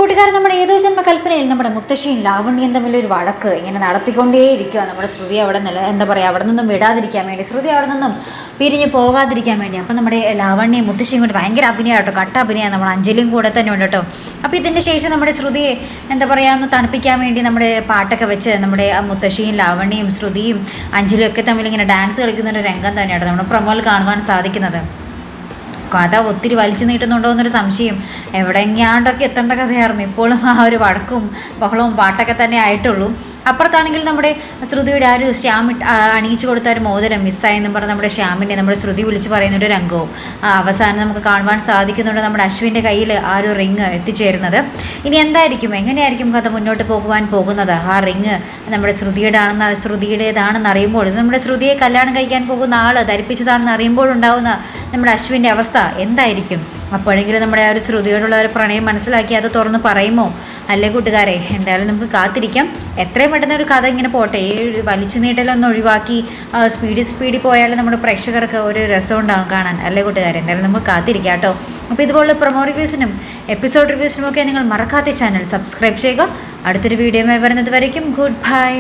കൂട്ടുകാരൻ നമ്മുടെ ഏതോ ജന്മ കൽപ്പനയിൽ നമ്മുടെ മുത്തശ്ശിയും ലാവണ്യം തമ്മിലൊരു വഴക്ക് ഇങ്ങനെ നടത്തിക്കൊണ്ടേയിരിക്കുക. നമ്മുടെ ശ്രുതി അവിടെ എന്താ പറയുക, അവിടെ നിന്നും വിടാതിരിക്കാൻ വേണ്ടി, ശ്രുതി അവിടെ നിന്നും പിരിഞ്ഞ് പോകാതിരിക്കാൻ വേണ്ടി. അപ്പം നമ്മുടെ ലാവണ്യം മുത്തശ്ശിയും കൂടി ഭയങ്കര അഭിനയം കേട്ടോ, കട്ട അഭിനയം. നമ്മുടെ അഞ്ജലിയും കൂടെ തന്നെ ഉണ്ട് കേട്ടോ. അപ്പോൾ ഇതിൻ്റെ ശേഷം നമ്മുടെ ശ്രുതിയെ എന്താ പറയുക, ഒന്ന് തണുപ്പിക്കാൻ വേണ്ടി നമ്മുടെ പാട്ടൊക്കെ വെച്ച് നമ്മുടെ മുത്തശ്ശിയും ലാവണ്യയും ശ്രുതിയും അഞ്ജലിയും ഒക്കെ തമ്മിൽ ഇങ്ങനെ ഡാൻസ് കളിക്കുന്ന ഒരു രംഗം തന്നെയാണ് നമ്മുടെ പ്രൊമോയിൽ കാണുവാൻ സാധിക്കുന്നത്. കഥ ഒത്തിരി വലിച്ചു നീട്ടുന്നുണ്ടോ എന്നൊരു സംശയം. എവിടെയെങ്ങാണ്ടൊക്കെ എത്തേണ്ട കഥയായിരുന്നു. ഇപ്പോഴും ആ ഒരു വഴക്കും ബഹളവും പാട്ടൊക്കെ തന്നെ ആയിട്ടുള്ളൂ. അപ്പുറത്താണെങ്കിൽ നമ്മുടെ ശ്രുതിയുടെ ആ ഒരു ശ്യാം അണിയിച്ചു കൊടുത്ത ഒരു മോതിരം മിസ്സായെന്നും പറഞ്ഞ് നമ്മുടെ ശ്യാമിൻ്റെ നമ്മുടെ ശ്രുതി വിളിച്ച് പറയുന്നൊരു രംഗവും അവസാനം നമുക്ക് കാണുവാൻ സാധിക്കുന്നുണ്ട്. നമ്മുടെ അശ്വിൻ്റെ കയ്യിൽ ആ ഒരു റിങ് എത്തിച്ചേരുന്നത്. ഇനി എന്തായിരിക്കും, എങ്ങനെയായിരിക്കും കഥ മുന്നോട്ട് പോകുന്നത്? ആ റിങ് നമ്മുടെ ശ്രുതിയുടേതാണെന്ന് അറിയുമ്പോൾ, നമ്മുടെ ശ്രുതിയെ കല്യാണം കഴിക്കാൻ പോകുന്ന ആൾ ധരിപ്പിച്ചതാണെന്ന് അറിയുമ്പോഴുണ്ടാവുന്ന നമ്മുടെ അശ്വിൻ്റെ അവസ്ഥ എന്തായിരിക്കും? അപ്പോഴെങ്കിലും നമ്മുടെ ആ ഒരു ശ്രുതിയോടുള്ള ഒരു പ്രണയം മനസ്സിലാക്കി അത് തുറന്ന് പറയുമോ? അല്ലേ കൂട്ടുകാരെ, എന്തായാലും നമുക്ക് കാത്തിരിക്കാം. എത്രയും പെട്ടെന്ന് ഒരു കഥ ഇങ്ങനെ പോട്ടെ. ഈ വലിച്ചു നീട്ടലൊന്നും ഒഴിവാക്കി സ്പീഡിൽ പോയാലും നമ്മുടെ പ്രേക്ഷകർക്ക് ഒരു രസം ഉണ്ടാകും കാണാൻ. അല്ലേ കൂട്ടുകാരെ, എന്തായാലും നമുക്ക് കാത്തിരിക്കാം കേട്ടോ. അപ്പോൾ ഇതുപോലുള്ള പ്രൊമോ റിവ്യൂസിനും എപ്പിസോഡ് റിവ്യൂസിനും ഒക്കെ നിങ്ങൾ മറക്കാത്ത ചാനൽ സബ്സ്ക്രൈബ് ചെയ്യുക. അടുത്തൊരു വീഡിയോയുമായി വരുന്നത് വരയ്ക്കും ഗുഡ് ബൈ.